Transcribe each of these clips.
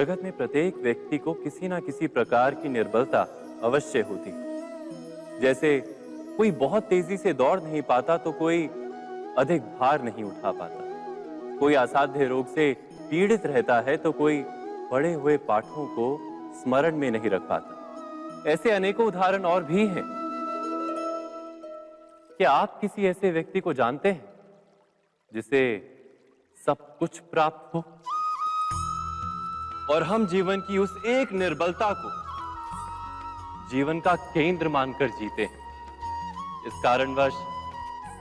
जगत में प्रत्येक व्यक्ति को किसी ना किसी प्रकार की निर्बलता अवश्य होती है। जैसे कोई बहुत तेजी से दौड़ नहीं पाता तो कोई अधिक भार नहीं उठा पाता, कोई असाध्य रोग से पीड़ित रहता है तो कोई पढ़े हुए पाठों को स्मरण में नहीं रख पाता। ऐसे अनेकों उदाहरण और भी हैं। क्या आप किसी ऐसे व्यक्ति को जानते हैं जिसे सब कुछ प्राप्त हो और हम जीवन की उस एक निर्बलता को जीवन का केंद्र मानकर जीते हैं? इस कारणवश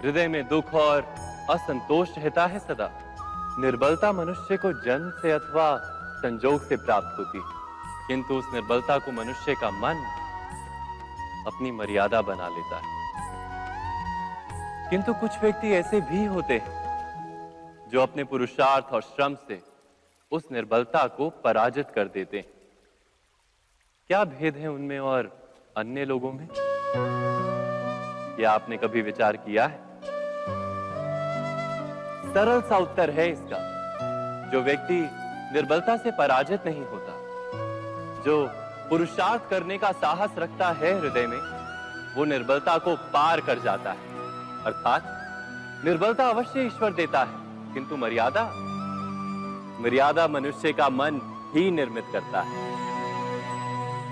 हृदय में दुख और असंतोष रहता है सदा। निर्बलता मनुष्य को जन्म से अथवा संजोग से प्राप्त होती है, किंतु उस निर्बलता को मनुष्य का मन अपनी मर्यादा बना लेता है। किंतु कुछ व्यक्ति ऐसे भी होते हैं जो अपने पुरुषार्थ और श्रम से उस निर्बलता को पराजित कर देते हैं। क्या भेद है उनमें और अन्य लोगों में? क्या आपने कभी विचार किया है? सरल सा उत्तर है इसका। जो व्यक्ति निर्बलता से पराजित नहीं होता, जो पुरुषार्थ करने का साहस रखता है हृदय में, वो निर्बलता को पार कर जाता है। अर्थात निर्बलता अवश्य ईश्वर देता है, किंतु मर्यादा मनुष्य का मन ही निर्मित करता है।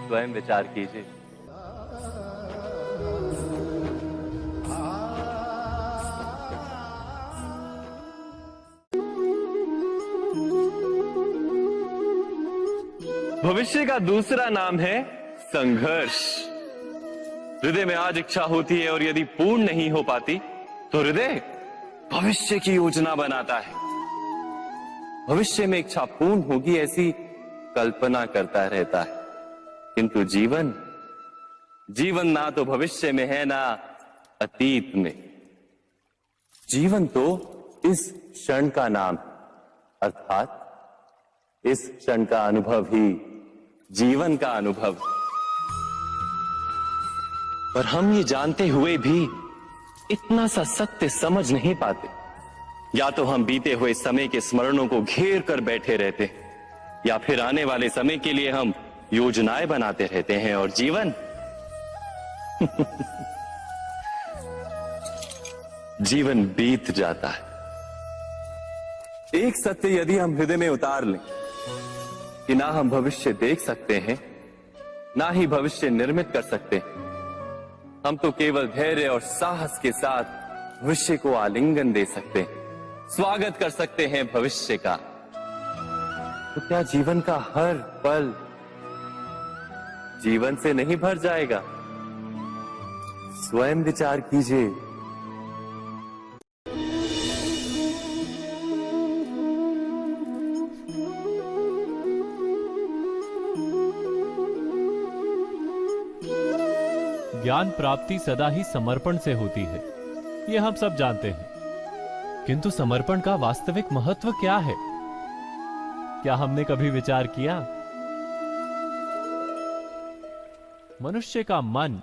स्वयं विचार कीजिए। भविष्य का दूसरा नाम है संघर्ष। हृदय में आज इच्छा होती है और यदि पूर्ण नहीं हो पाती तो हृदय भविष्य की योजना बनाता है। भविष्य में इच्छा पूर्ण होगी ऐसी कल्पना करता रहता है, किंतु जीवन ना तो भविष्य में है ना अतीत में। जीवन तो इस क्षण का नाम है, अर्थात इस क्षण का अनुभव ही जीवन का अनुभव। पर हम ये जानते हुए भी इतना सा सत्य समझ नहीं पाते। या तो हम बीते हुए समय के स्मरणों को घेर कर बैठे रहते हैं, या फिर आने वाले समय के लिए हम योजनाएं बनाते रहते हैं। और जीवन जीवन बीत जाता है। एक सत्य यदि हम हृदय में उतार लें कि ना हम भविष्य देख सकते हैं, ना ही भविष्य निर्मित कर सकते हैं, हम तो केवल धैर्य और साहस के साथ भविष्य को आलिंगन दे सकते हैं, स्वागत कर सकते हैं भविष्य का। तो क्या जीवन का हर पल जीवन से नहीं भर जाएगा? स्वयं विचार कीजिए। ज्ञान प्राप्ति सदा ही समर्पण से होती है, ये हम सब जानते हैं। किंतु समर्पण का वास्तविक महत्व क्या है? क्या हमने कभी विचार किया? मनुष्य का मन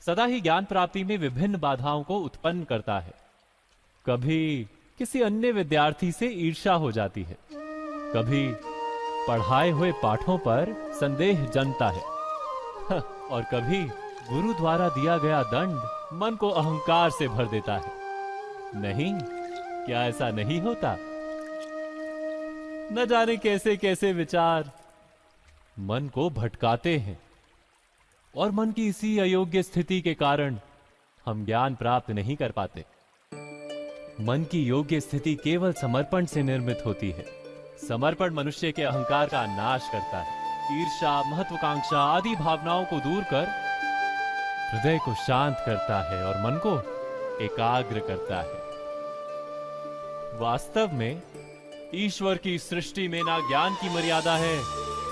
सदा ही ज्ञान प्राप्ति में विभिन्न बाधाओं को उत्पन्न करता है। कभी किसी अन्य विद्यार्थी से ईर्ष्या हो जाती है, कभी पढ़ाए हुए पाठों पर संदेह जन्मता है, और कभी गुरु द्वारा दिया गया दंड मन को अहंकार से भर देता है। नहीं, क्या ऐसा नहीं होता? न जाने कैसे कैसे विचार मन को भटकाते हैं, और मन की इसी अयोग्य स्थिति के कारण हम ज्ञान प्राप्त नहीं कर पाते। मन की योग्य स्थिति केवल समर्पण से निर्मित होती है। समर्पण मनुष्य के अहंकार का नाश करता है। ईर्ष्या, महत्वाकांक्षा आदि भावनाओं को दूर कर हृदय को शांत करता है और मन को एकाग्र करता है। वास्तव में ईश्वर की सृष्टि में ना ज्ञान की मर्यादा है,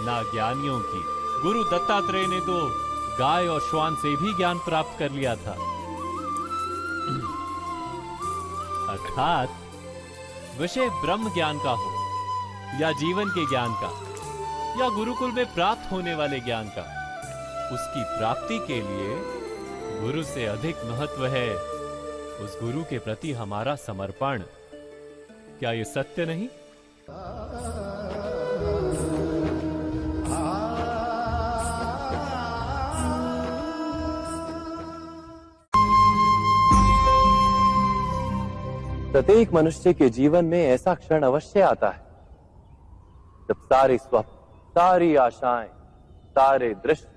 ना ज्ञानियों की। गुरु दत्तात्रेय ने तो गाय और श्वान से भी ज्ञान प्राप्त कर लिया था। अर्थात विषय ब्रह्म ज्ञान का हो, या जीवन के ज्ञान का, या गुरुकुल में प्राप्त होने वाले ज्ञान का, उसकी प्राप्ति के लिए गुरु से अधिक महत्व है उस गुरु के प्रति हमारा समर्पण। क्या यह सत्य नहीं? प्रत्येक मनुष्य के जीवन में ऐसा क्षण अवश्य आता है जब सारे स्वप्न, सारी आशाएं, सारे दृश्य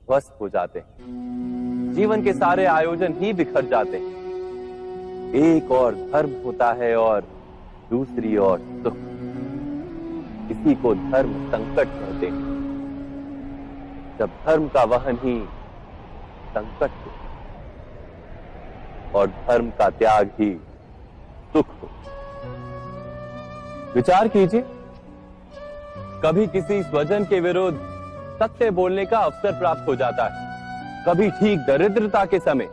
ध्वस्त हो जाते हैं। जीवन के सारे आयोजन ही बिखर जाते हैं। एक और धर्म होता है और दूसरी ओर सुख। इसी को धर्म संकट कहते हैं। जब धर्म का वहन ही संकट हो और धर्म का त्याग ही सुख हो। विचार कीजिए, कभी किसी स्वजन के विरुद्ध सत्य बोलने का अवसर प्राप्त हो जाता है, कभी ठीक दरिद्रता के समय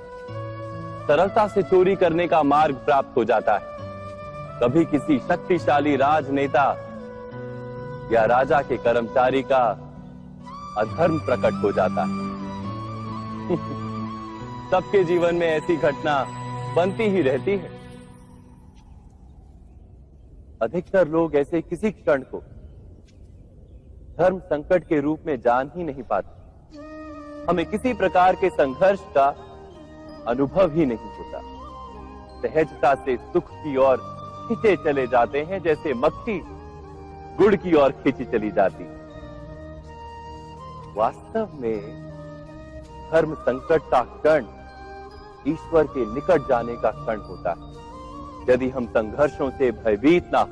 सरलता से चोरी करने का मार्ग प्राप्त हो जाता है, कभी किसी शक्तिशाली राजनेता या राजा के कर्मचारी का अधर्म प्रकट हो जाता है। सबके जीवन में ऐसी घटना बनती ही रहती है। अधिकतर लोग ऐसे किसी क्षण को धर्म संकट के रूप में जान ही नहीं पाते। हमें किसी प्रकार के संघर्ष का अनुभव ही नहीं होता। सहजता से सुख की ओर खींचे चले जाते हैं, जैसे मक्खी गुड़ की ओर खींची चली जाती। वास्तव में धर्म संकट का क्षण ईश्वर के निकट जाने का क्षण होता है। यदि हम संघर्षों से भयभीत ना हो,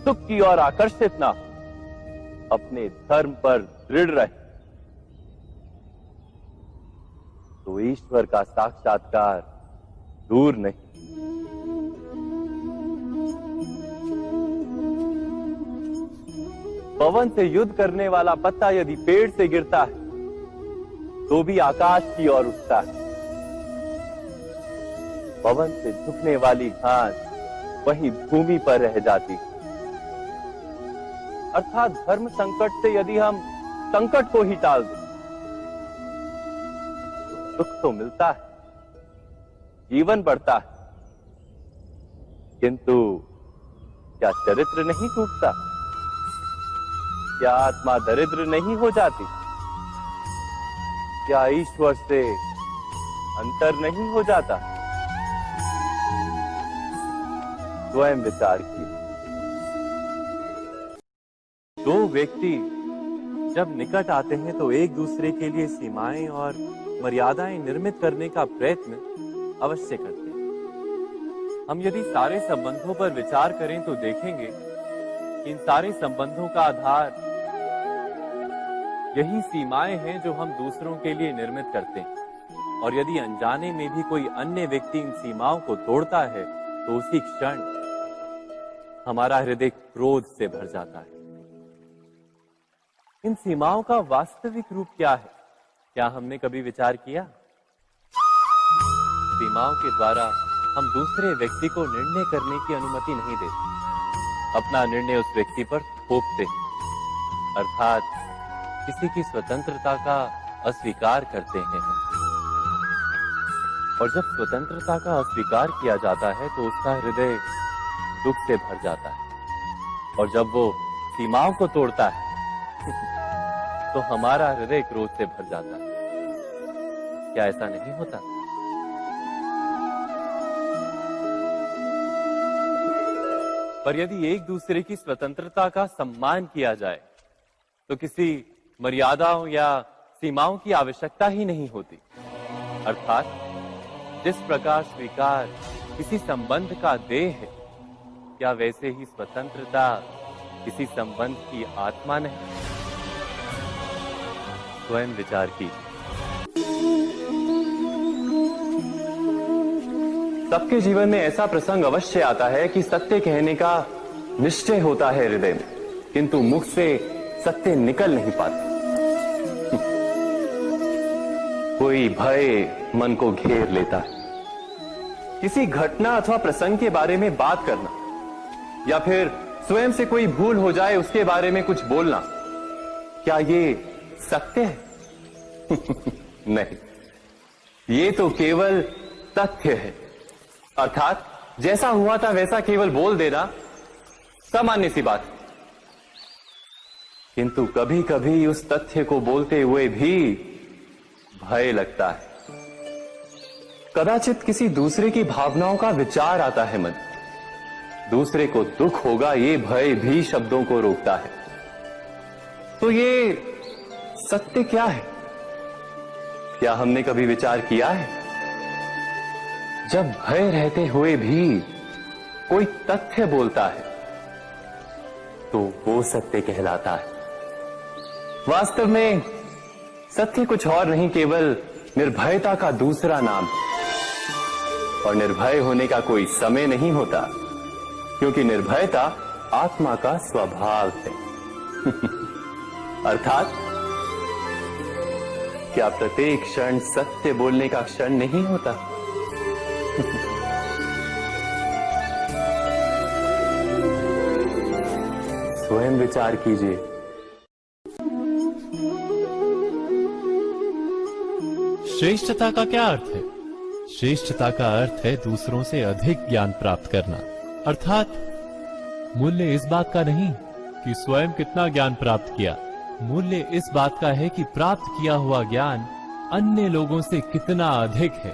सुख की ओर आकर्षित ना हो, अपने धर्म पर दृढ़ रहे, तो ईश्वर का साक्षात्कार दूर नहीं। पवन से युद्ध करने वाला पत्ता यदि पेड़ से गिरता है तो भी आकाश की ओर उठता है। पवन से झुकने वाली घास वहीं भूमि पर रह जाती है। अर्थात धर्म संकट से यदि हम संकट को ही टाल दें तो सुख तो मिलता है, जीवन बढ़ता है, किंतु क्या चरित्र नहीं टूटता? क्या आत्मा दरिद्र नहीं हो जाती? क्या ईश्वर से अंतर नहीं हो जाता? स्वयं विचार कीजिए। दो व्यक्ति जब निकट आते हैं तो एक दूसरे के लिए सीमाएं और मर्यादाएं निर्मित करने का प्रयत्न अवश्य करते हैं। हम यदि सारे संबंधों पर विचार करें तो देखेंगे कि इन सारे संबंधों का आधार यही सीमाएं हैं जो हम दूसरों के लिए निर्मित करते हैं। और यदि अनजाने में भी कोई अन्य व्यक्ति इन सीमाओं को तोड़ता है तो उसी क्षण हमारा हृदय क्रोध से भर जाता है। इन सीमाओं का वास्तविक रूप क्या है? क्या हमने कभी विचार किया? सीमाओं के द्वारा हम दूसरे व्यक्ति को निर्णय करने की अनुमति नहीं देते। अपना निर्णय उस व्यक्ति पर थोपते हैं, अर्थात किसी की स्वतंत्रता का अस्वीकार करते हैं। और जब स्वतंत्रता का अस्वीकार किया जाता है तो उसका हृदय दुख से भर जाता है। और जब वो सीमाओं को तोड़ता है तो हमारा हृदय क्रोध से भर जाता है। क्या ऐसा नहीं होता? पर यदि एक दूसरे की स्वतंत्रता का सम्मान किया जाए तो किसी मर्यादाओं या सीमाओं की आवश्यकता ही नहीं होती। अर्थात जिस प्रकार स्वीकार किसी संबंध का देह है, क्या वैसे ही स्वतंत्रता किसी संबंध की आत्मा नहीं? स्वयं विचार कीजिए। सबके जीवन में ऐसा प्रसंग अवश्य आता है कि सत्य कहने का निश्चय होता है हृदय में, किंतु मुख से सत्य निकल नहीं पाता। कोई भय मन को घेर लेता है। किसी घटना अथवा प्रसंग के बारे में बात करना या फिर स्वयं से कोई भूल हो जाए उसके बारे में कुछ बोलना, क्या ये सत्य है? नहीं, ये तो केवल तथ्य है। अर्थात जैसा हुआ था वैसा केवल बोल देना सामान्य सी बात है। किंतु कभी कभी उस तथ्य को बोलते हुए भी भय लगता है। कदाचित किसी दूसरे की भावनाओं का विचार आता है मन। दूसरे को दुख होगा ये भय भी शब्दों को रोकता है। तो ये सत्य क्या है? क्या हमने कभी विचार किया है? जब भय रहते हुए भी कोई तथ्य बोलता है तो वो सत्य कहलाता है। वास्तव में सत्य कुछ और नहीं, केवल निर्भयता का दूसरा नाम है। और निर्भय होने का कोई समय नहीं होता, क्योंकि निर्भयता आत्मा का स्वभाव है। अर्थात क्या प्रत्येक क्षण सत्य बोलने का क्षण नहीं होता? स्वयं विचार कीजिए। श्रेष्ठता का क्या अर्थ है? श्रेष्ठता का अर्थ है दूसरों से अधिक ज्ञान प्राप्त करना। अर्थात मूल्य इस बात का नहीं कि स्वयं कितना ज्ञान प्राप्त किया, मूल्य इस बात का है कि प्राप्त किया हुआ ज्ञान अन्य लोगों से कितना अधिक है।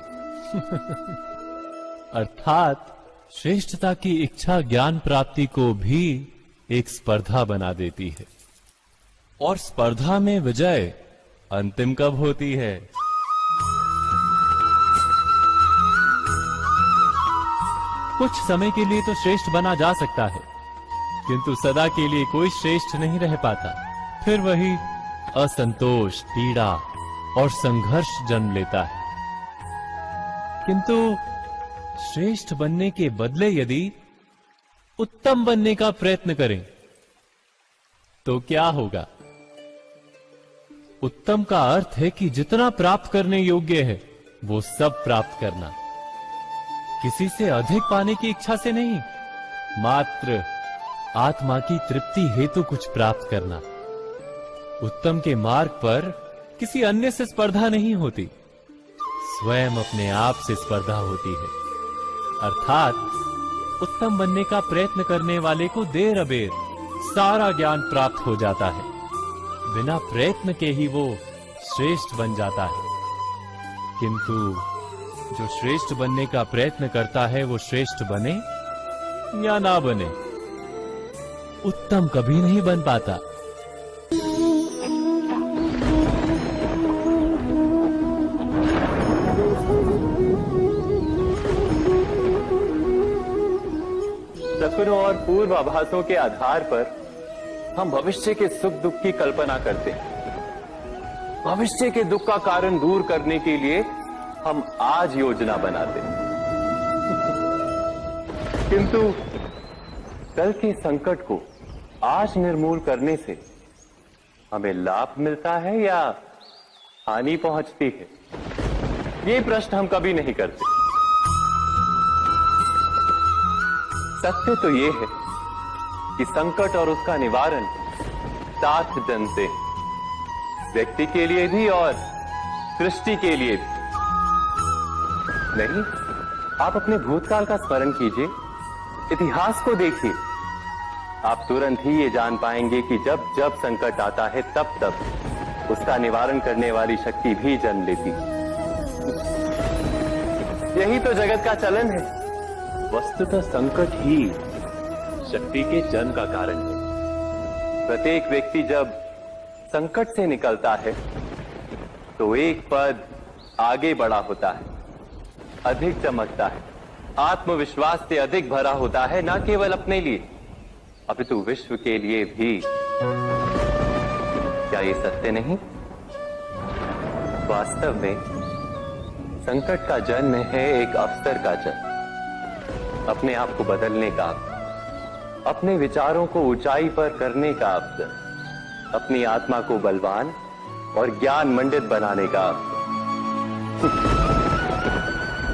अर्थात श्रेष्ठता की इच्छा ज्ञान प्राप्ति को भी एक स्पर्धा बना देती है। और स्पर्धा में विजय अंतिम कब होती है? कुछ समय के लिए तो श्रेष्ठ बना जा सकता है, किंतु सदा के लिए कोई श्रेष्ठ नहीं रह पाता। फिर वही असंतोष, पीड़ा और संघर्ष जन्म लेता है। किंतु श्रेष्ठ बनने के बदले यदि उत्तम बनने का प्रयत्न करें तो क्या होगा? उत्तम का अर्थ है कि जितना प्राप्त करने योग्य है वो सब प्राप्त करना, किसी से अधिक पाने की इच्छा से नहीं, मात्र आत्मा की तृप्ति हेतु कुछ प्राप्त करना। उत्तम के मार्ग पर किसी अन्य से स्पर्धा नहीं होती, स्वयं अपने आप से स्पर्धा होती है। अर्थात उत्तम बनने का प्रयत्न करने वाले को देर अबेर सारा ज्ञान प्राप्त हो जाता है। बिना प्रयत्न के ही वो श्रेष्ठ बन जाता है। किंतु जो श्रेष्ठ बनने का प्रयत्न करता है वो श्रेष्ठ बने या ना बने, उत्तम कभी नहीं बन पाता। सपनों और पूर्वाभासों के आधार पर हम भविष्य के सुख दुख की कल्पना करते हैं। भविष्य के दुख का कारण दूर करने के लिए हम आज योजना बनाते हैं। किंतु कल के संकट को आज निर्मूल करने से हमें लाभ मिलता है या हानि पहुंचती है? ये प्रश्न हम कभी नहीं करते। सत्य तो ये है कि संकट और उसका निवारण साथ जनते हैं, व्यक्ति के लिए भी और सृष्टि के लिए भी। नहीं, आप अपने भूतकाल का स्मरण कीजिए, इतिहास को देखिए। आप तुरंत ही ये जान पाएंगे कि जब जब संकट आता है तब तब उसका निवारण करने वाली शक्ति भी जन्म लेती है। यही तो जगत का चलन है। वस्तुतः संकट ही शक्ति के जन्म का कारण है। प्रत्येक व्यक्ति जब संकट से निकलता है तो एक पद आगे बढ़ा होता है, अधिक चमकता है, आत्मविश्वास से अधिक भरा होता है, न केवल अपने लिए अपितु विश्व के लिए भी। क्या ये सत्य नहीं? वास्तव में संकट का जन्म है एक अवसर का जन्म, अपने आप को बदलने का, अपने विचारों को ऊंचाई पर करने का अवसर, अपनी आत्मा को बलवान और ज्ञान मंडित बनाने का अवसर।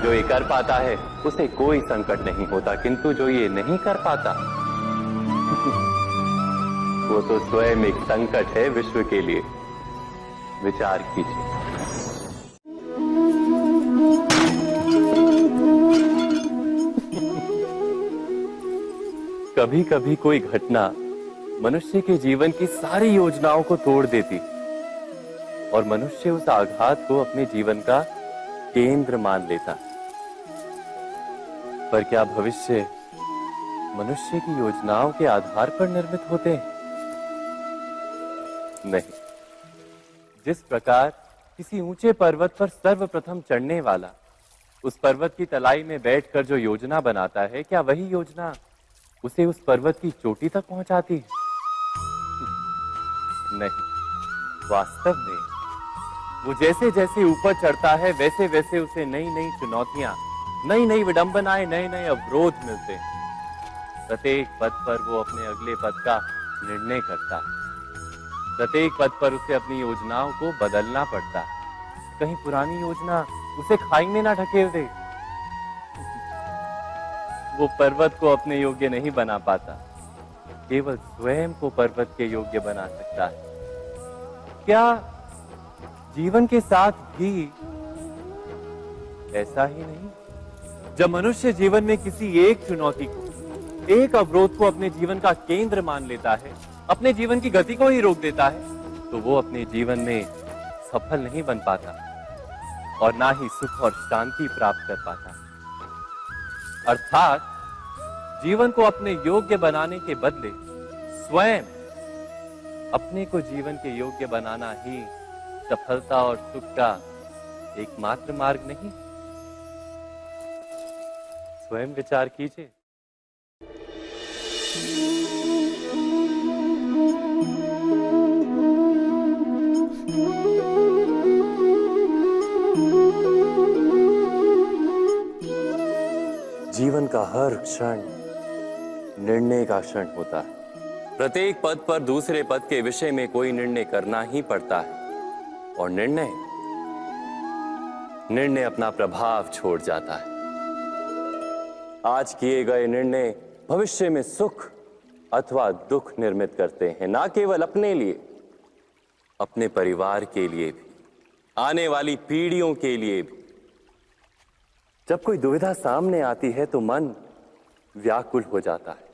जो ये कर पाता है उसे कोई संकट नहीं होता, किंतु जो ये नहीं कर पाता वो तो स्वयं एक संकट है विश्व के लिए। विचार कीजिए। कभी कभी कोई घटना मनुष्य के जीवन की सारी योजनाओं को तोड़ देती और मनुष्य उस आघात को अपने जीवन का केंद्र मान लेता। पर क्या भविष्य मनुष्य की योजनाओं के आधार पर निर्मित होते हैं? नहीं। जिस प्रकार किसी ऊंचे पर्वत पर सर्वप्रथम चढ़ने वाला उस पर्वत की तलाई में बैठकर जो योजना बनाता है, क्या वही योजना उसे उस पर्वत की चोटी तक पहुंचाती है? नहीं। वास्तव में वो जैसे जैसे ऊपर चढ़ता है वैसे वैसे उसे नई नई चुनौतियां, नई नई विडंबनाएं, नए नए अवरोध मिलते हैं। प्रत्येक पद पर वो अपने अगले पद का निर्णय करता है। प्रत्येक पद पर उसे अपनी योजनाओं को बदलना पड़ता है। कहीं पुरानी योजना उसे खाई में ना ढकेल दे। वो पर्वत को अपने योग्य नहीं बना पाता, केवल स्वयं को पर्वत के योग्य बना सकता है। क्या जीवन के साथ भी ऐसा ही नहीं? जब मनुष्य जीवन में किसी एक चुनौती को, एक अवरोध को अपने जीवन का केंद्र मान लेता है, अपने जीवन की गति को ही रोक देता है, तो वो अपने जीवन में सफल नहीं बन पाता और ना ही सुख और शांति प्राप्त कर पाता। अर्थात जीवन को अपने योग्य बनाने के बदले स्वयं अपने को जीवन के योग्य बनाना ही सफलता और सुख का एकमात्र मार्ग नहीं? स्वयं विचार कीजिए। जीवन का हर क्षण निर्णय का क्षण होता है। प्रत्येक पद पर दूसरे पद के विषय में कोई निर्णय करना ही पड़ता है और निर्णय अपना प्रभाव छोड़ जाता है। आज किए गए निर्णय भविष्य में सुख अथवा दुख निर्मित करते हैं, ना केवल अपने लिए, अपने परिवार के लिए भी, आने वाली पीढ़ियों के लिए भी। जब कोई दुविधा सामने आती है तो मन व्याकुल हो जाता है,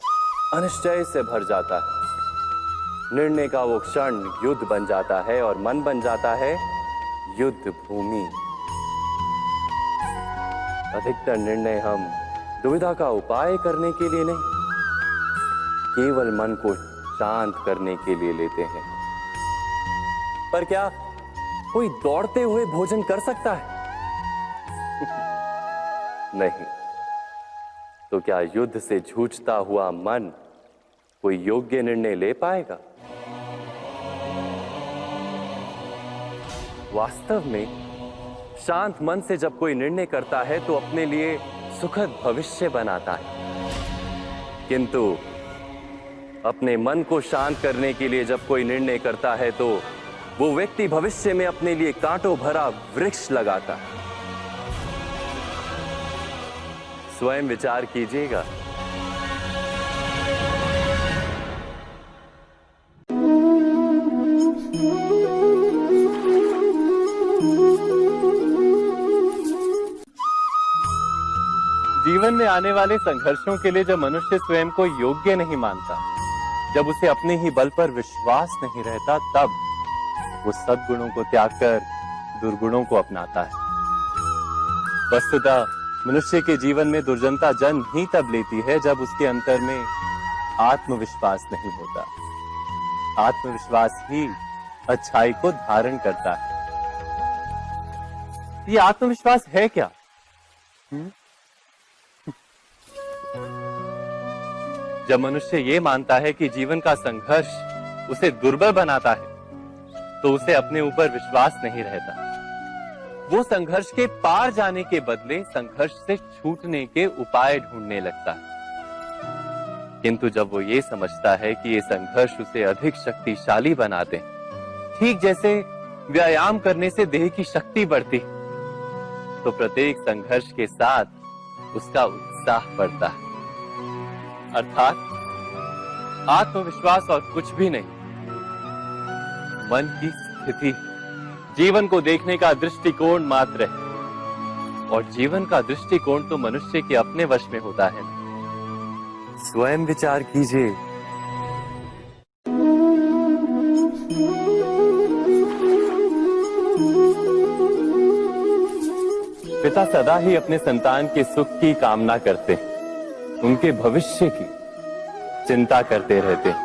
अनिश्चय से भर जाता है। निर्णय का वो क्षण युद्ध बन जाता है और मन बन जाता है युद्ध भूमि। अधिकतर निर्णय हम दुविधा का उपाय करने के लिए नहीं, केवल मन को शांत करने के लिए लेते हैं। पर क्या कोई दौड़ते हुए भोजन कर सकता है? नहीं। तो क्या युद्ध से जूझता हुआ मन कोई योग्य निर्णय ले पाएगा? वास्तव में शांत मन से जब कोई निर्णय करता है तो अपने लिए सुखद भविष्य बनाता है, किंतु अपने मन को शांत करने के लिए जब कोई निर्णय करता है तो वो व्यक्ति भविष्य में अपने लिए कांटों भरा वृक्ष लगाता है। स्वयं विचार कीजिएगा। जीवन में आने वाले संघर्षों के लिए जब मनुष्य स्वयं को योग्य नहीं मानता, जब उसे अपने ही बल पर विश्वास नहीं रहता, तब वो सद्गुणों को त्याग कर दुर्गुणों को अपनाता है। वस्तुतः मनुष्य के जीवन में दुर्जनता जन्म ही तब लेती है जब उसके अंतर में आत्मविश्वास नहीं होता। आत्मविश्वास ही अच्छाई को धारण करता है। ये आत्मविश्वास है क्या? जब मनुष्य ये मानता है कि जीवन का संघर्ष उसे दुर्बल बनाता है, तो उसे अपने ऊपर विश्वास नहीं रहता। वो संघर्ष के पार जाने के बदले संघर्ष से छूटने के उपाय ढूंढने लगता है। किंतु जब वो ये समझता है कि ये संघर्ष उसे अधिक शक्तिशाली बनाते हैं, ठीक जैसे व्यायाम करने से देह की शक्ति बढ़ती, तो प्रत्येक संघर्ष के साथ उसका उत्साह बढ़ता है। अर्थात आत्मविश्वास और कुछ भी नहीं, मन की स्थिति, जीवन को देखने का दृष्टिकोण मात्र है। और जीवन का दृष्टिकोण तो मनुष्य के अपने वश में होता है। स्वयं विचार कीजिए। पिता सदा ही अपने संतान के सुख की कामना करते हैं, उनके भविष्य की चिंता करते रहते हैं।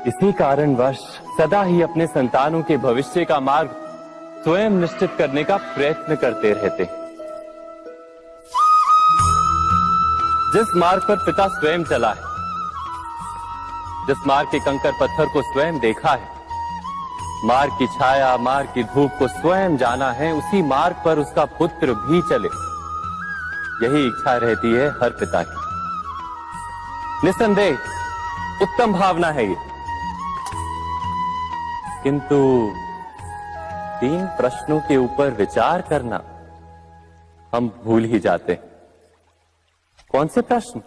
इसी कारणवश सदा ही अपने संतानों के भविष्य का मार्ग स्वयं निश्चित करने का प्रयत्न करते रहते हैं। जिस मार्ग पर पिता स्वयं चला है, जिस मार्ग के कंकर पत्थर को स्वयं देखा है, मार्ग की छाया, मार्ग की धूप को स्वयं जाना है, उसी मार्ग पर उसका पुत्र भी चले, यही इच्छा रहती है हर पिता की। निस्संदेह उत्तम भावना है ये, किंतु 3 प्रश्नों के ऊपर विचार करना हम भूल ही जाते हैं। कौन से प्रश्न?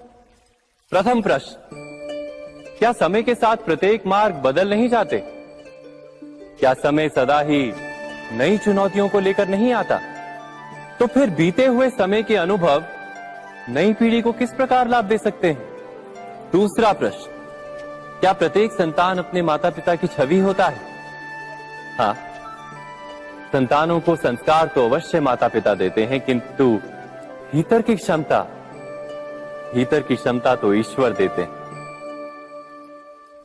प्रथम प्रश्न, क्या समय के साथ प्रत्येक मार्ग बदल नहीं जाते? क्या समय सदा ही नई चुनौतियों को लेकर नहीं आता? तो फिर बीते हुए समय के अनुभव नई पीढ़ी को किस प्रकार लाभ दे सकते हैं? दूसरा प्रश्न, क्या प्रत्येक संतान अपने माता पिता की छवि होता है? हाँ, संतानों को संस्कार तो अवश्य माता पिता देते हैं, किंतु भीतर की क्षमता तो ईश्वर देते हैं।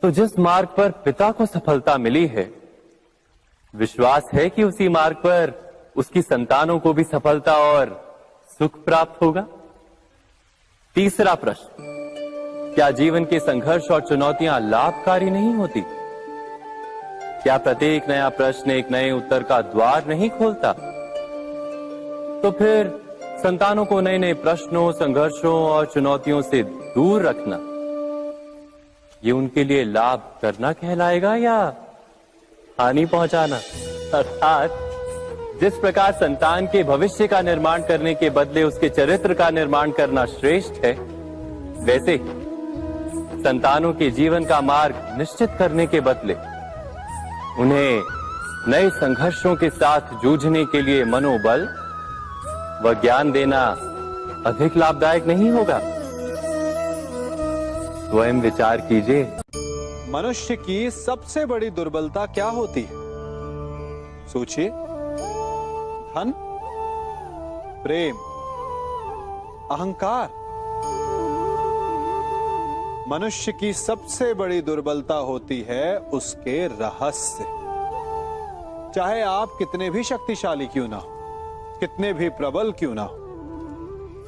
तो जिस मार्ग पर पिता को सफलता मिली है, विश्वास है कि उसी मार्ग पर उसकी संतानों को भी सफलता और सुख प्राप्त होगा। तीसरा प्रश्न, क्या जीवन के संघर्ष और चुनौतियां लाभकारी नहीं होती? क्या प्रत्येक नया प्रश्न एक नए उत्तर का द्वार नहीं खोलता? तो फिर संतानों को नए नए प्रश्नों, संघर्षों और चुनौतियों से दूर रखना, ये उनके लिए लाभ करना कहलाएगा या हानि पहुंचाना? अर्थात जिस प्रकार संतान के भविष्य का निर्माण करने के बदले उसके चरित्र का निर्माण करना श्रेष्ठ है, वैसे ही संतानों के जीवन का मार्ग निश्चित करने के बदले उन्हें नए संघर्षों के साथ जूझने के लिए मनोबल व ज्ञान देना अधिक लाभदायक नहीं होगा? स्वयं विचार कीजिए। मनुष्य की सबसे बड़ी दुर्बलता क्या होती है? सोचिए। धन, प्रेम, अहंकार। मनुष्य की सबसे बड़ी दुर्बलता होती है उसके रहस्य। चाहे आप कितने भी शक्तिशाली क्यों ना हो, कितने भी प्रबल क्यों ना हो,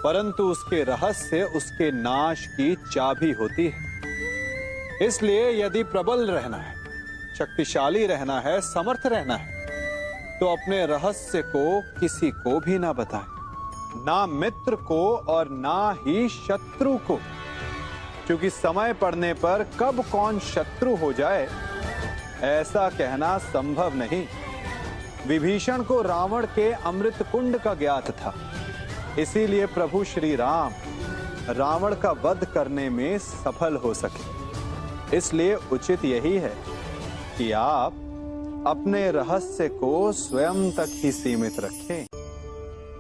परंतु उसके रहस्य उसके नाश की चाबी होती है। इसलिए यदि प्रबल रहना है, शक्तिशाली रहना है, समर्थ रहना है, तो अपने रहस्य को किसी को भी ना बताएं, ना मित्र को और ना ही शत्रु को, क्योंकि समय पड़ने पर कब कौन शत्रु हो जाए ऐसा कहना संभव नहीं। विभीषण को रावण के अमृत कुंड का ज्ञात था, इसीलिए प्रभु श्री राम रावण का वध करने में सफल हो सके। इसलिए उचित यही है कि आप अपने रहस्य को स्वयं तक ही सीमित रखें।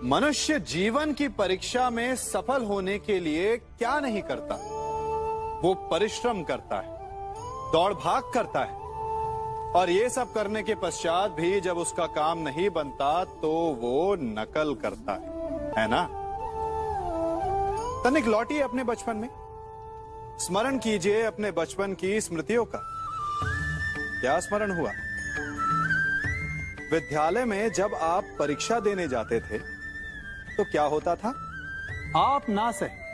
मनुष्य जीवन की परीक्षा में सफल होने के लिए क्या नहीं करता? वो परिश्रम करता है, दौड़ भाग करता है, और ये सब करने के पश्चात भी जब उसका काम नहीं बनता तो वो नकल करता है ना? तनिक लौटिए अपने बचपन में, स्मरण कीजिए अपने बचपन की स्मृतियों का। क्या स्मरण हुआ? विद्यालय में जब आप परीक्षा देने जाते थे तो क्या होता था? आप ना सही,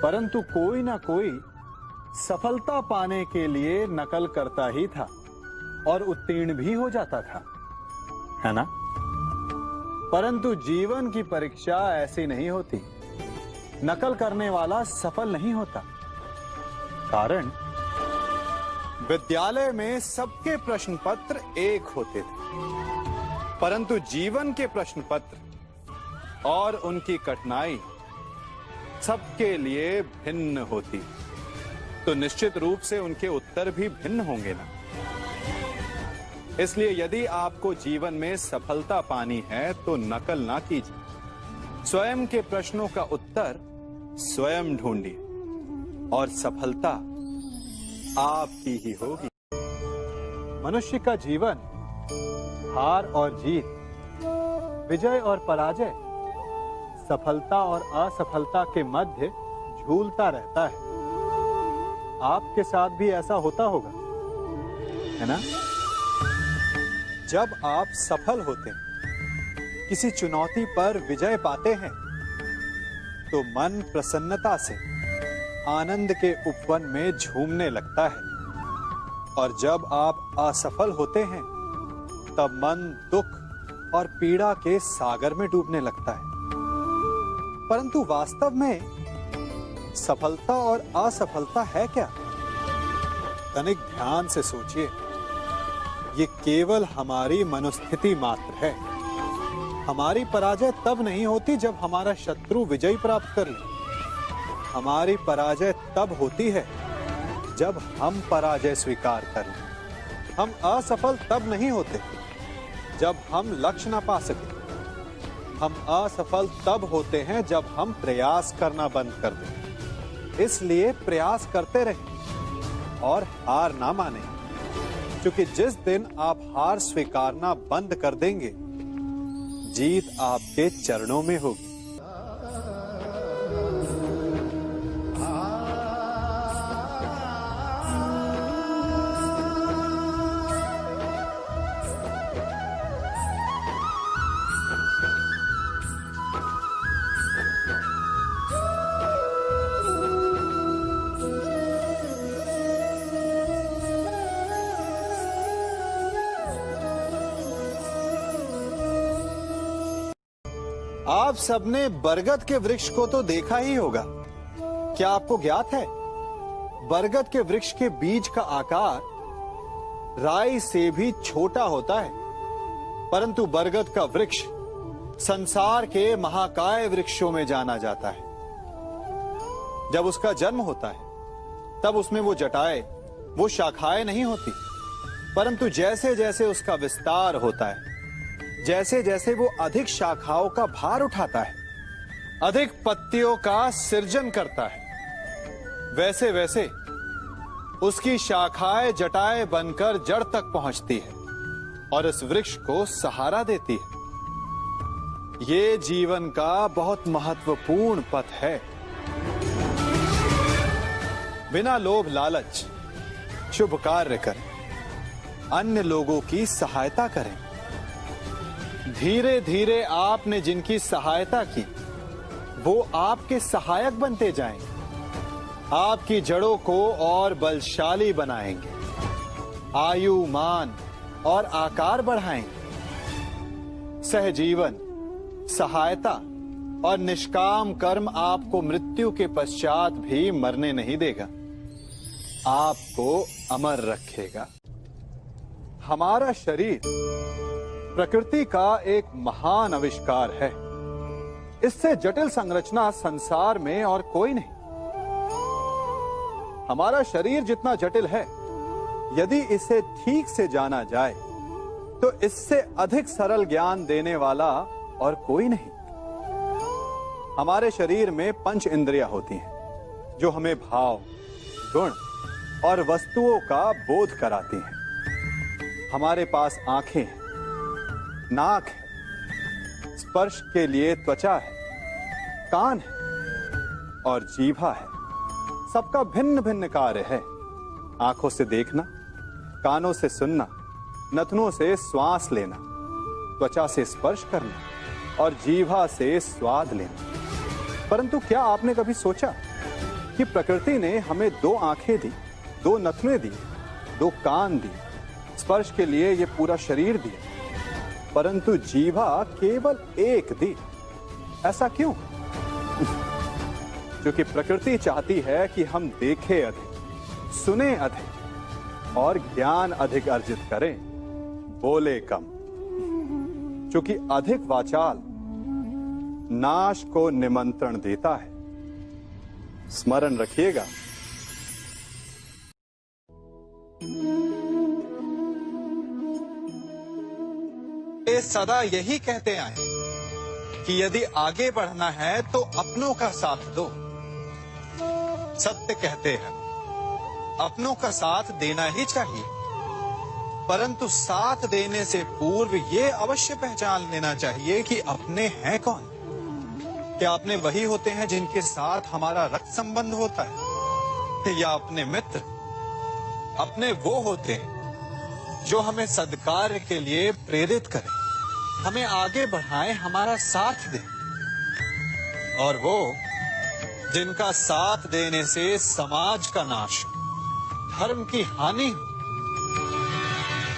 परंतु कोई ना कोई सफलता पाने के लिए नकल करता ही था और उत्तीर्ण भी हो जाता था, है ना? परंतु जीवन की परीक्षा ऐसी नहीं होती। नकल करने वाला सफल नहीं होता। कारण विद्यालय में सबके प्रश्न पत्र एक होते थे, परंतु जीवन के प्रश्न पत्र और उनकी कठिनाई सबके लिए भिन्न होती। तो निश्चित रूप से उनके उत्तर भी भिन्न होंगे ना। इसलिए यदि आपको जीवन में सफलता पानी है तो नकल ना कीजिए, स्वयं के प्रश्नों का उत्तर स्वयं ढूंढिए और सफलता आपकी ही होगी। मनुष्य का जीवन हार और जीत विजय और पराजय, सफलता और असफलता के मध्य झूलता रहता है। आपके साथ भी ऐसा होता होगा, है ना? जब आप सफल होते हैं, किसी चुनौती पर विजय पाते हैं, तो मन प्रसन्नता से आनंद के उपवन में झूमने लगता है। और जब आप असफल होते हैं, तब मन दुख और पीड़ा के सागर में डूबने लगता है। परंतु वास्तव में सफलता और असफलता है क्या? तनिक ध्यान से सोचिए। ये केवल हमारी मनोस्थिति मात्र है। हमारी पराजय तब नहीं होती जब हमारा शत्रु विजय प्राप्त कर ले। हमारी पराजय तब होती है जब हम पराजय स्वीकार कर लें। हम असफल तब नहीं होते जब हम लक्ष्य ना पा सके। हम असफल तब होते हैं जब हम प्रयास करना बंद कर दें। इसलिए प्रयास करते रहें और हार ना माने, क्योंकि जिस दिन आप हार स्वीकारना बंद कर देंगे, जीत आपके चरणों में होगी। आप सबने बरगद के वृक्ष को तो देखा ही होगा। क्या आपको ज्ञात है, बरगद के वृक्ष के बीज का आकार राई से भी छोटा होता है, परंतु बरगद का वृक्ष संसार के महाकाय वृक्षों में जाना जाता है। जब उसका जन्म होता है, तब उसमें वो जटाएं, वो शाखाएं नहीं होती, परंतु जैसे जैसे उसका विस्तार होता है, जैसे जैसे वो अधिक शाखाओं का भार उठाता है, अधिक पत्तियों का सृजन करता है, वैसे वैसे उसकी शाखाएं जटाएं बनकर जड़ तक पहुंचती है और इस वृक्ष को सहारा देती है। ये जीवन का बहुत महत्वपूर्ण पथ है। बिना लोभ लालच शुभ कार्य करें, अन्य लोगों की सहायता करें। धीरे धीरे आपने जिनकी सहायता की, वो आपके सहायक बनते जाएंगे, आपकी जड़ों को और बलशाली बनाएंगे, आयु, मान और आकार बढ़ाएंगे। सहजीवन, सहायता और निष्काम कर्म आपको मृत्यु के पश्चात भी मरने नहीं देगा, आपको अमर रखेगा। हमारा शरीर प्रकृति का एक महान आविष्कार है। इससे जटिल संरचना संसार में और कोई नहीं। हमारा शरीर जितना जटिल है, यदि इसे ठीक से जाना जाए तो इससे अधिक सरल ज्ञान देने वाला और कोई नहीं। हमारे शरीर में पंच इंद्रियां होती हैं, जो हमें भाव, गुण और वस्तुओं का बोध कराती हैं। हमारे पास आंखें हैं, नाक है, स्पर्श के लिए त्वचा है, कान है और जीभा है। सबका भिन्न भिन्न कार्य है। आंखों से देखना, कानों से सुनना, नथनों से श्वास लेना, त्वचा से स्पर्श करना और जीभा से स्वाद लेना। परंतु क्या आपने कभी सोचा कि प्रकृति ने हमें 2 आंखें दी, 2 नथने दी, 2 कान दी, स्पर्श के लिए ये पूरा शरीर दिया, परंतु जीभा केवल 1 दी? ऐसा क्यों? क्योंकि प्रकृति चाहती है कि हम देखें अधिक, सुने अधिक और ज्ञान अधिक अर्जित करें, बोले कम। क्योंकि अधिक वाचाल नाश को निमंत्रण देता है। स्मरण रखिएगा। ये सदा यही कहते आए कि यदि आगे बढ़ना है तो अपनों का साथ दो। सत्य कहते हैं, अपनों का साथ देना ही चाहिए। परंतु साथ देने से पूर्व ये अवश्य पहचान लेना चाहिए कि अपने हैं कौन। क्या अपने वही होते हैं जिनके साथ हमारा रक्त संबंध होता है, या अपने मित्र? अपने वो होते हैं जो हमें सद्कार्य के लिए प्रेरित करें, हमें आगे बढ़ाएं, हमारा साथ दें। और वो जिनका साथ देने से समाज का नाश, धर्म की हानि हो,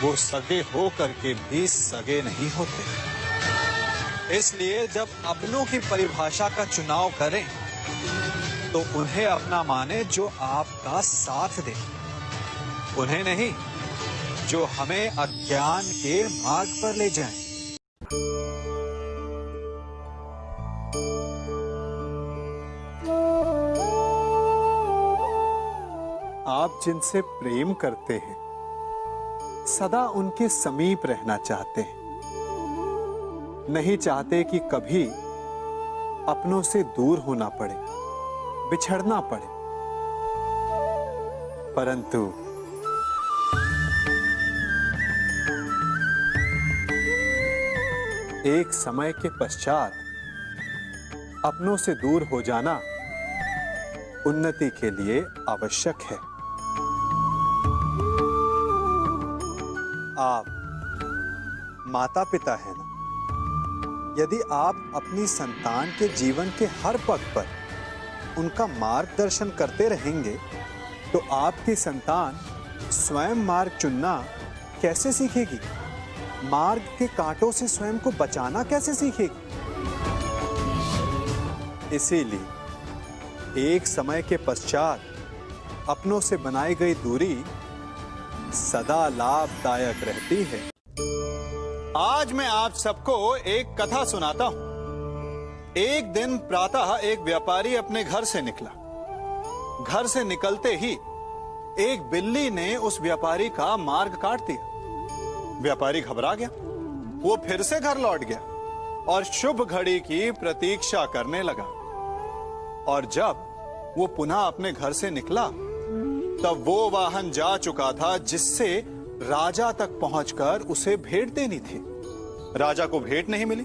वो सगे हो करके भी सगे नहीं होते। इसलिए जब अपनों की परिभाषा का चुनाव करें तो उन्हें अपना माने जो आपका साथ दे, उन्हें नहीं जो हमें अज्ञान के मार्ग पर ले जाएं। आप जिनसे प्रेम करते हैं सदा उनके समीप रहना चाहते हैं, नहीं चाहते कि कभी अपनों से दूर होना पड़े, बिछड़ना पड़े। परंतु एक समय के पश्चात अपनों से दूर हो जाना उन्नति के लिए आवश्यक है। आप माता पिता हैं ना? यदि आप अपनी संतान के जीवन के हर पग पर उनका मार्गदर्शन करते रहेंगे तो आपकी संतान स्वयं मार्ग चुनना कैसे सीखेगी? मार्ग के कांटों से स्वयं को बचाना कैसे सीखेगी? इसीलिए एक समय के पश्चात अपनों से बनाई गई दूरी सदा लाभदायक रहती है। आज मैं आप सबको एक कथा सुनाता हूं। एक दिन प्रातः एक व्यापारी अपने घर से निकला। घर से निकलते ही एक बिल्ली ने उस व्यापारी का मार्ग काट दिया। व्यापारी घबरा गया, वो फिर से घर लौट गया और शुभ घड़ी की प्रतीक्षा करने लगा। और जब वो पुनः अपने घर से निकला तब वो वाहन जा चुका था जिससे राजा तक पहुंचकर उसे भेंट देनी थी। राजा को भेंट नहीं मिली।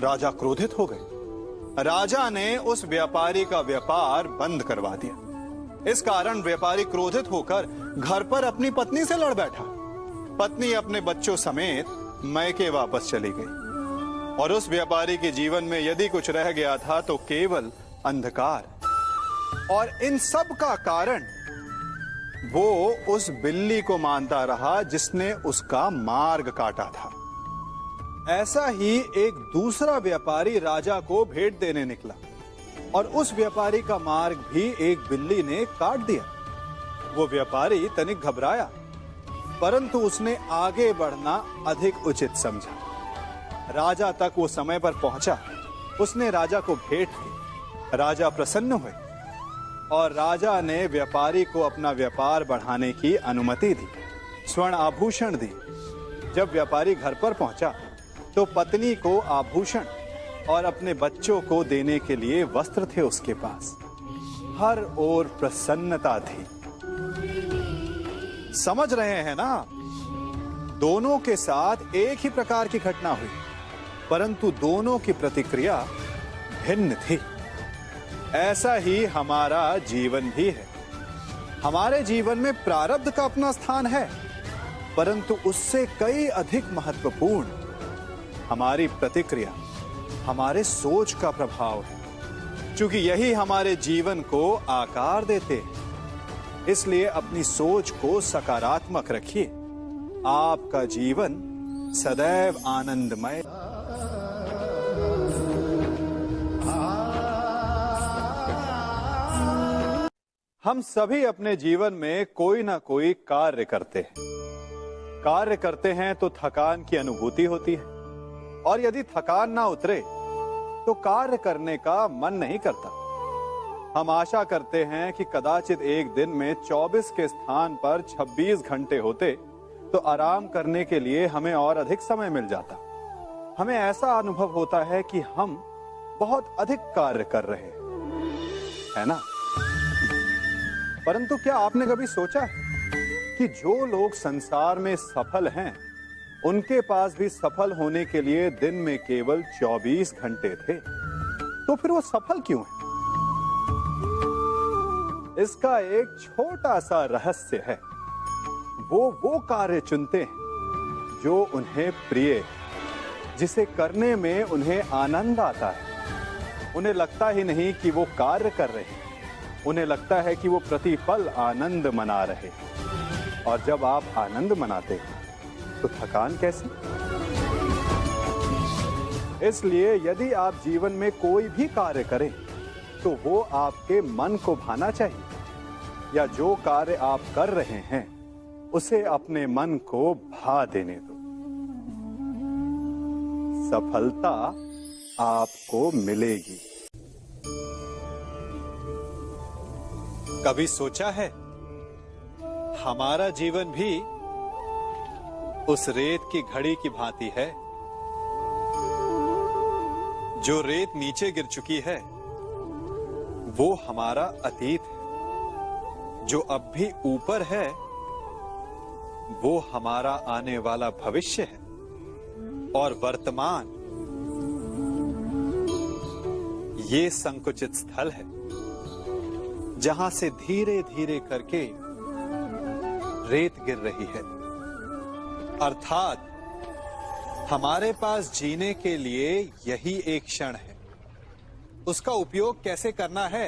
राजा क्रोधित हो गए। राजा ने उस व्यापारी का व्यापार बंद करवा दिया। इस कारण व्यापारी क्रोधित होकर घर पर अपनी पत्नी से लड़ बैठा। पत्नी अपने बच्चों समेत मैके वापस चली गई और उस व्यापारी के जीवन में यदि कुछ रह गया था तो केवल अंधकार। और इन सब का कारण वो उस बिल्ली को मानता रहा जिसने उसका मार्ग काटा था। ऐसा ही एक दूसरा व्यापारी राजा को भेंट देने निकला और उस व्यापारी का मार्ग भी एक बिल्ली ने काट दिया। वो व्यापारी तनिक घबराया, परंतु उसने आगे बढ़ना अधिक उचित समझा। राजा तक वो समय पर पहुंचा। उसने राजा को भेंट की। राजा प्रसन्न हुए और राजा ने व्यापारी को अपना व्यापार बढ़ाने की अनुमति दी, स्वर्ण आभूषण दी। जब व्यापारी घर पर पहुंचा तो पत्नी को आभूषण और अपने बच्चों को देने के लिए वस्त्र थे उसके पास। हर ओर प्रसन्नता थी। समझ रहे हैं ना? दोनों के साथ एक ही प्रकार की घटना हुई, परंतु दोनों की प्रतिक्रिया भिन्न थी। ऐसा ही हमारा जीवन भी है। हमारे जीवन में प्रारब्ध का अपना स्थान है, परंतु उससे कई अधिक महत्वपूर्ण हमारी प्रतिक्रिया, हमारे सोच का प्रभाव है। क्योंकि यही हमारे जीवन को आकार देते हैं। इसलिए अपनी सोच को सकारात्मक रखिए। आपका जीवन सदैव आनंदमय। हम सभी अपने जीवन में कोई ना कोई कार्य करते हैं। कार्य करते हैं तो थकान की अनुभूति होती है और यदि थकान ना उतरे तो कार्य करने का मन नहीं करता। हम आशा करते हैं कि कदाचित एक दिन में 24 के स्थान पर 26 घंटे होते तो आराम करने के लिए हमें और अधिक समय मिल जाता। हमें ऐसा अनुभव होता है कि हम बहुत अधिक कार्य कर रहे हैं, है ना? परंतु क्या आपने कभी सोचा है कि जो लोग संसार में सफल हैं, उनके पास भी सफल होने के लिए दिन में केवल 24 घंटे थे। तो फिर वो सफल क्यों है? इसका एक छोटा सा रहस्य है। वो कार्य चुनते हैं जो उन्हें प्रिय है, जिसे करने में उन्हें आनंद आता है। उन्हें लगता ही नहीं कि वो कार्य कर रहे हैं, उन्हें लगता है कि वो प्रतिपल आनंद मना रहे हैं। और जब आप आनंद मनाते हैं तो थकान कैसी? इसलिए यदि आप जीवन में कोई भी कार्य करें तो वो आपके मन को भाना चाहिए, या जो कार्य आप कर रहे हैं उसे अपने मन को भा देने दो। सफलता आपको मिलेगी। कभी सोचा है हमारा जीवन भी उस रेत की घड़ी की भांति है? जो रेत नीचे गिर चुकी है वो हमारा अतीत है, जो अब भी ऊपर है वो हमारा आने वाला भविष्य है, और वर्तमान ये संकुचित स्थल है जहां से धीरे धीरे करके रेत गिर रही है। अर्थात हमारे पास जीने के लिए यही एक क्षण है। उसका उपयोग कैसे करना है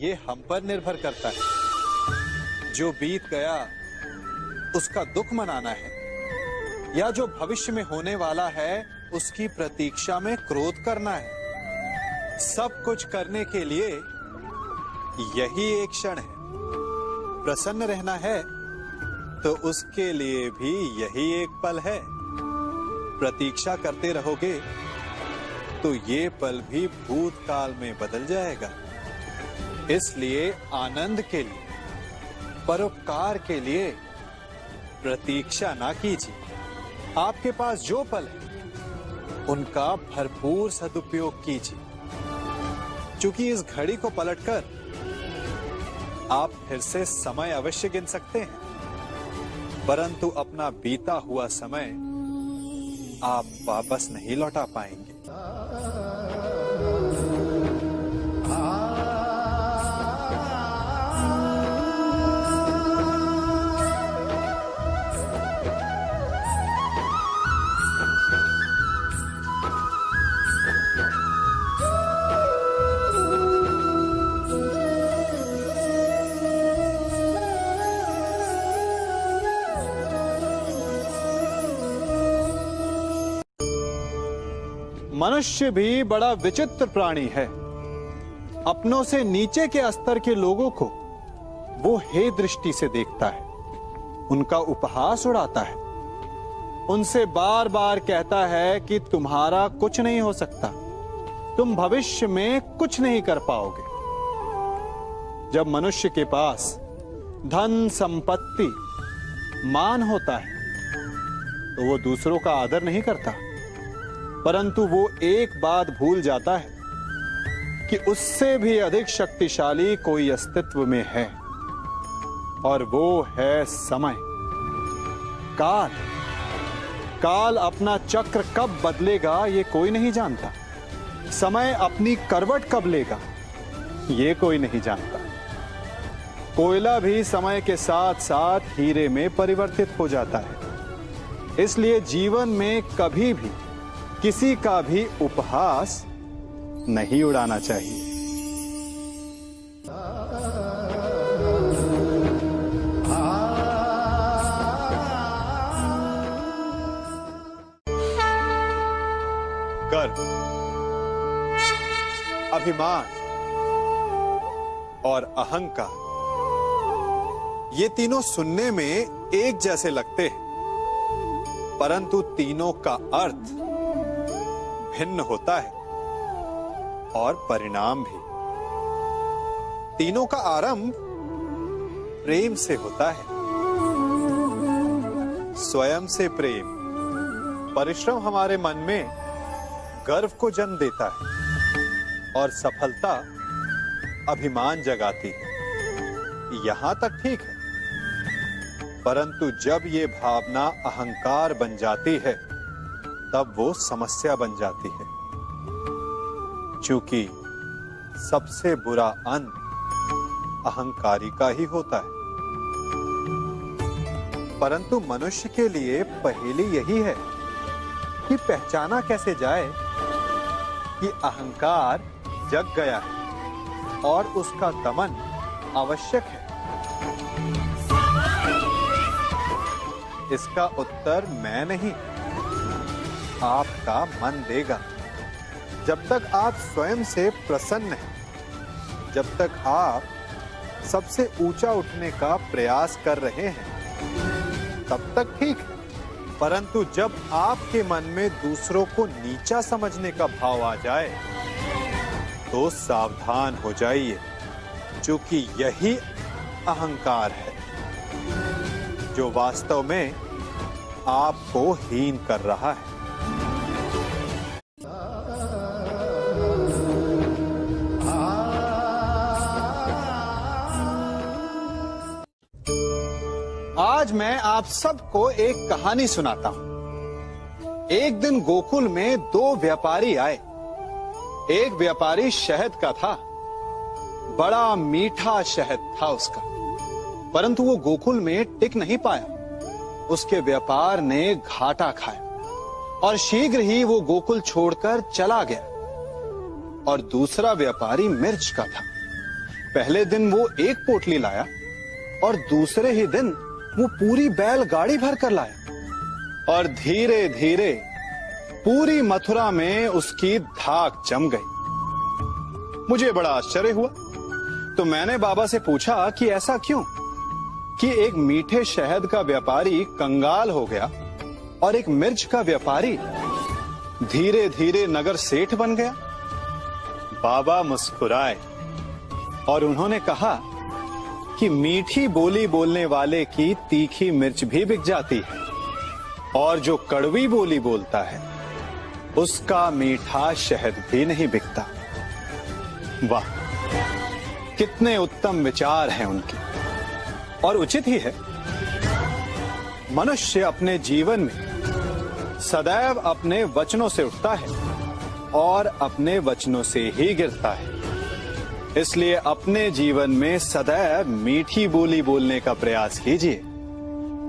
ये हम पर निर्भर करता है। जो बीत गया उसका दुख मनाना है, या जो भविष्य में होने वाला है उसकी प्रतीक्षा में क्रोध करना है। सब कुछ करने के लिए यही एक क्षण है। प्रसन्न रहना है तो उसके लिए भी यही एक पल है। प्रतीक्षा करते रहोगे तो ये पल भी भूतकाल में बदल जाएगा। इसलिए आनंद के लिए, परोपकार के लिए प्रतीक्षा ना कीजिए। आपके पास जो पल है उनका भरपूर सदुपयोग कीजिए, क्योंकि इस घड़ी को पलटकर आप फिर से समय अवश्य गिन सकते हैं, परंतु अपना बीता हुआ समय आप वापस नहीं लौटा पाएंगे। मनुष्य भी बड़ा विचित्र प्राणी है। अपनों से नीचे के स्तर के लोगों को वो हे दृष्टि से देखता है, उनका उपहास उड़ाता है, उनसे बार बार कहता है कि तुम्हारा कुछ नहीं हो सकता, तुम भविष्य में कुछ नहीं कर पाओगे। जब मनुष्य के पास धन, संपत्ति, मान होता है तो वो दूसरों का आदर नहीं करता, परंतु वो एक बात भूल जाता है कि उससे भी अधिक शक्तिशाली कोई अस्तित्व में है, और वो है समय। काल। काल अपना चक्र कब बदलेगा ये कोई नहीं जानता। समय अपनी करवट कब लेगा ये कोई नहीं जानता। कोयला भी समय के साथ साथ हीरे में परिवर्तित हो जाता है। इसलिए जीवन में कभी भी किसी का भी उपहास नहीं उड़ाना चाहिए। गर्व, अभिमान और अहंकार, ये तीनों सुनने में एक जैसे लगते हैं, परंतु तीनों का अर्थ भिन्न होता है और परिणाम भी। तीनों का आरंभ प्रेम से होता है। स्वयं से प्रेम, परिश्रम हमारे मन में गर्व को जन्म देता है, और सफलता अभिमान जगाती है। यहां तक ठीक है, परंतु जब ये भावना अहंकार बन जाती है तब वो समस्या बन जाती है, क्योंकि सबसे बुरा अंत अहंकारी का ही होता है। परंतु मनुष्य के लिए पहेली यही है कि पहचाना कैसे जाए कि अहंकार जग गया है और उसका दमन आवश्यक है। इसका उत्तर मैं नहीं, आपका मन देगा। जब तक आप स्वयं से प्रसन्न हैं, जब तक आप सबसे ऊंचा उठने का प्रयास कर रहे हैं, तब तक ठीक है। परंतु जब आपके मन में दूसरों को नीचा समझने का भाव आ जाए तो सावधान हो जाइए, क्योंकि यही अहंकार है जो वास्तव में आपको हीन कर रहा है। आज मैं आप सबको एक कहानी सुनाता हूं। एक दिन गोकुल में दो व्यापारी आए। एक व्यापारी शहद का था, बड़ा मीठा शहद था उसका, परंतु वो गोकुल में टिक नहीं पाया। उसके व्यापार ने घाटा खाया और शीघ्र ही वो गोकुल छोड़कर चला गया। और दूसरा व्यापारी मिर्च का था। पहले दिन वो एक पोटली लाया और दूसरे ही दिन वो पूरी बैलगाड़ी भर कर लाया और धीरे धीरे पूरी मथुरा में उसकी धाक जम गई। मुझे बड़ा आश्चर्य हुआ, तो मैंने बाबा से पूछा कि ऐसा क्यों कि एक मीठे शहद का व्यापारी कंगाल हो गया और एक मिर्च का व्यापारी धीरे धीरे नगर सेठ बन गया। बाबा मुस्कुराए और उन्होंने कहा कि मीठी बोली बोलने वाले की तीखी मिर्च भी बिक जाती है और जो कड़वी बोली बोलता है उसका मीठा शहद भी नहीं बिकता। वाह, कितने उत्तम विचार हैं उनके, और उचित ही है। मनुष्य अपने जीवन में सदैव अपने वचनों से उठता है और अपने वचनों से ही गिरता है। इसलिए अपने जीवन में सदैव मीठी बोली बोलने का प्रयास कीजिए,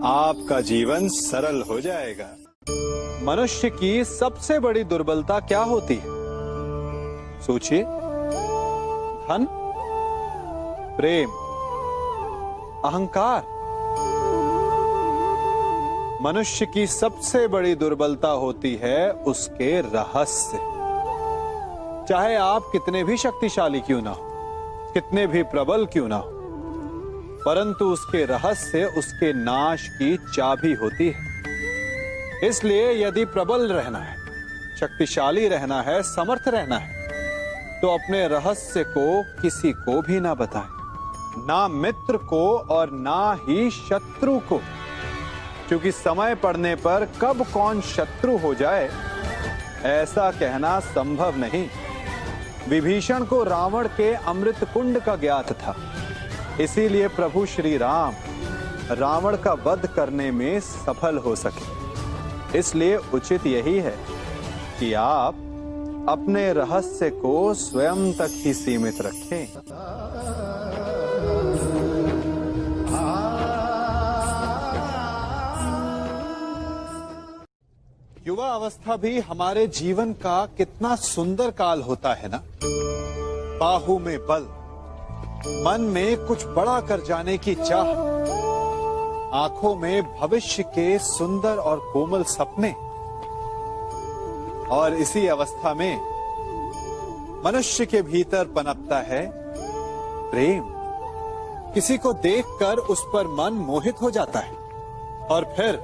आपका जीवन सरल हो जाएगा। मनुष्य की सबसे बड़ी दुर्बलता क्या होती है? सोचिए। धन, प्रेम, अहंकार। मनुष्य की सबसे बड़ी दुर्बलता होती है उसके रहस्य। चाहे आप कितने भी शक्तिशाली क्यों ना हो, कितने भी प्रबल क्यों ना हो, परंतु उसके रहस्य उसके नाश की चाबी होती है। इसलिए यदि प्रबल रहना है, शक्तिशाली रहना है, समर्थ रहना है, तो अपने रहस्य को किसी को भी ना बताएं, ना मित्र को और ना ही शत्रु को, क्योंकि समय पड़ने पर कब कौन शत्रु हो जाए ऐसा कहना संभव नहीं। विभीषण को रावण के अमृत कुंड का ज्ञात था, इसीलिए प्रभु श्री राम रावण का वध करने में सफल हो सके। इसलिए उचित यही है कि आप अपने रहस्य को स्वयं तक ही सीमित रखें। युवा अवस्था भी हमारे जीवन का कितना सुंदर काल होता है ना। बाहु में बल, मन में कुछ बड़ा कर जाने की चाह, आंखों में भविष्य के सुंदर और कोमल सपने। और इसी अवस्था में मनुष्य के भीतर पनपता है प्रेम। किसी को देखकर उस पर मन मोहित हो जाता है और फिर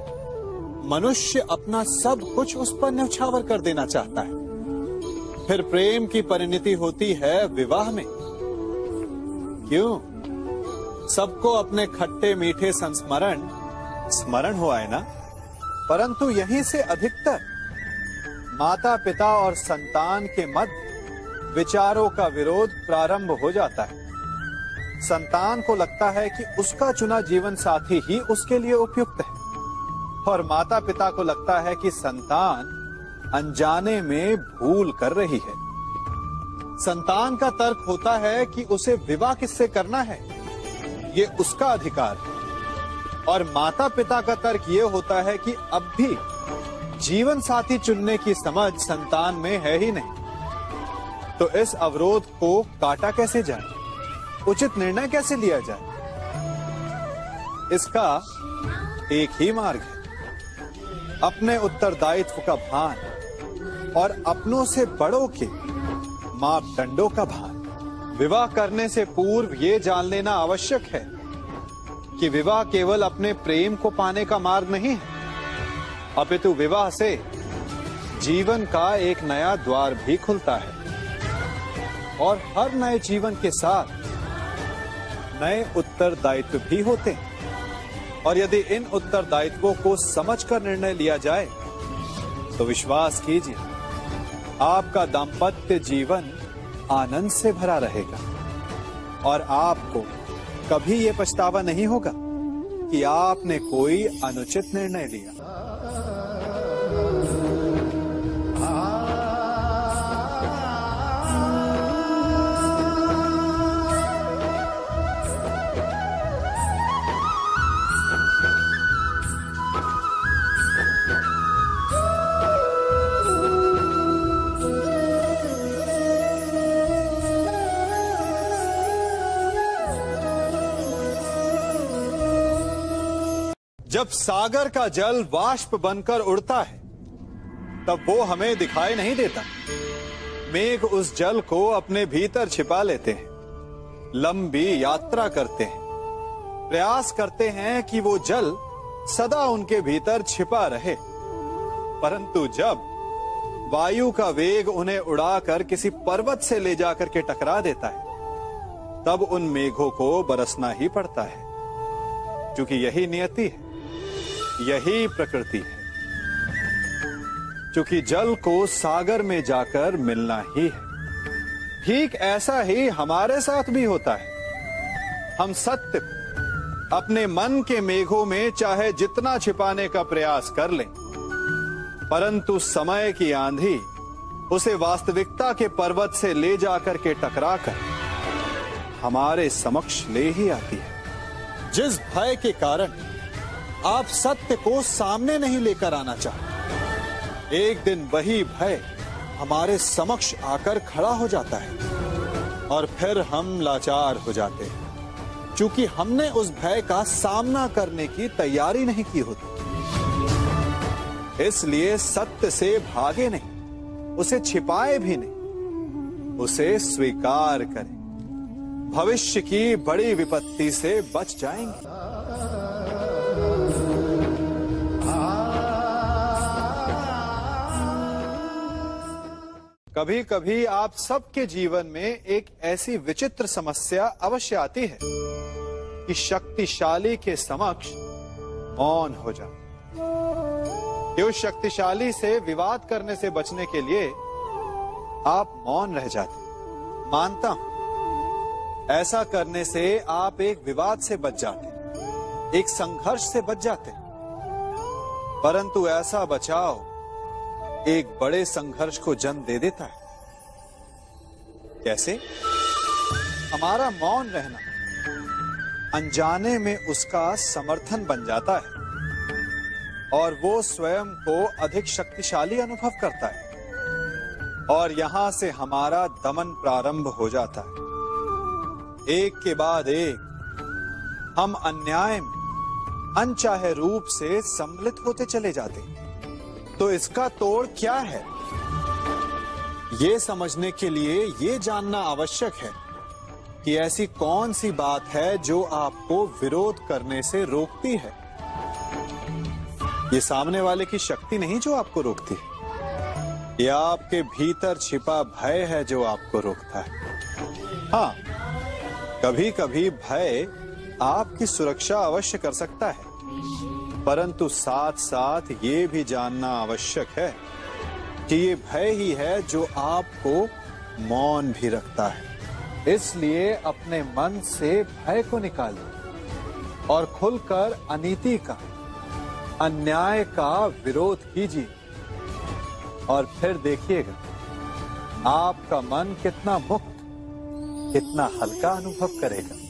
मनुष्य अपना सब कुछ उस पर न्यौछावर कर देना चाहता है। फिर प्रेम की परिणति होती है विवाह में। क्यों? सबको अपने खट्टे मीठे संस्मरण स्मरण हुआ है ना। परंतु यहीं से अधिकतर माता पिता और संतान के मध्य विचारों का विरोध प्रारंभ हो जाता है। संतान को लगता है कि उसका चुना जीवन साथी ही उसके लिए उपयुक्त है, और माता पिता को लगता है कि संतान अनजाने में भूल कर रही है। संतान का तर्क होता है कि उसे विवाह किससे करना है, ये उसका अधिकार है, और माता पिता का तर्क ये होता है कि अब भी जीवन साथी चुनने की समझ संतान में है ही नहीं। तो इस अवरोध को काटा कैसे जाए, उचित निर्णय कैसे लिया जाए? इसका एक ही मार्ग है, अपने उत्तरदायित्व का भान और अपनों से बड़ों के मापदंडों का भान। विवाह करने से पूर्व ये जान लेना आवश्यक है कि विवाह केवल अपने प्रेम को पाने का मार्ग नहीं है, अपितु विवाह से जीवन का एक नया द्वार भी खुलता है, और हर नए जीवन के साथ नए उत्तरदायित्व भी होते हैं। और यदि इन उत्तरदायित्वों को समझकर निर्णय लिया जाए तो विश्वास कीजिए, आपका दाम्पत्य जीवन आनंद से भरा रहेगा, और आपको कभी ये पछतावा नहीं होगा कि आपने कोई अनुचित निर्णय लिया। जब सागर का जल वाष्प बनकर उड़ता है तब वो हमें दिखाई नहीं देता। मेघ उस जल को अपने भीतर छिपा लेते हैं, लंबी यात्रा करते हैं, प्रयास करते हैं कि वो जल सदा उनके भीतर छिपा रहे, परंतु जब वायु का वेग उन्हें उड़ाकर किसी पर्वत से ले जाकर के टकरा देता है तब उन मेघों को बरसना ही पड़ता है, क्योंकि यही नियति है, यही प्रकृति है। क्योंकि जल को सागर में जाकर मिलना ही है। ठीक ऐसा ही हमारे साथ भी होता है। हम सत्य को अपने मन के मेघों में चाहे जितना छिपाने का प्रयास कर लें, परंतु समय की आंधी उसे वास्तविकता के पर्वत से ले जाकर के टकराकर हमारे समक्ष ले ही आती है। जिस भय के कारण आप सत्य को सामने नहीं लेकर आना चाहते, एक दिन वही भय हमारे समक्ष आकर खड़ा हो जाता है, और फिर हम लाचार हो जाते हैं, क्योंकि हमने उस भय का सामना करने की तैयारी नहीं की होती। इसलिए सत्य से भागे नहीं, उसे छिपाए भी नहीं, उसे स्वीकार करें। भविष्य की बड़ी विपत्ति से बच जाएंगे। कभी कभी आप सबके जीवन में एक ऐसी विचित्र समस्या अवश्य आती है कि शक्तिशाली के समक्ष मौन हो जाए। उस शक्तिशाली से विवाद करने से बचने के लिए आप मौन रह जाते। मानता हूं, ऐसा करने से आप एक विवाद से बच जाते, एक संघर्ष से बच जाते, परंतु ऐसा बचाव एक बड़े संघर्ष को जन्म दे देता है। कैसे? हमारा मौन रहना अनजाने में उसका समर्थन बन जाता है, और वो स्वयं को अधिक शक्तिशाली अनुभव करता है, और यहां से हमारा दमन प्रारंभ हो जाता है। एक के बाद एक हम अन्याय में अनचाहे रूप से सम्मिलित होते चले जाते हैं। तो इसका तोड़ क्या है? ये समझने के लिए ये जानना आवश्यक है कि ऐसी कौन सी बात है जो आपको विरोध करने से रोकती है। ये सामने वाले की शक्ति नहीं जो आपको रोकती है, ये आपके भीतर छिपा भय है जो आपको रोकता है। हाँ, कभी कभी भय आपकी सुरक्षा अवश्य कर सकता है, परंतु साथ साथ ये भी जानना आवश्यक है कि ये भय ही है जो आपको मौन भी रखता है। इसलिए अपने मन से भय को निकालिए और खुलकर अनीति का, अन्याय का विरोध कीजिए और फिर देखिएगा आपका मन कितना मुक्त, कितना हल्का अनुभव करेगा।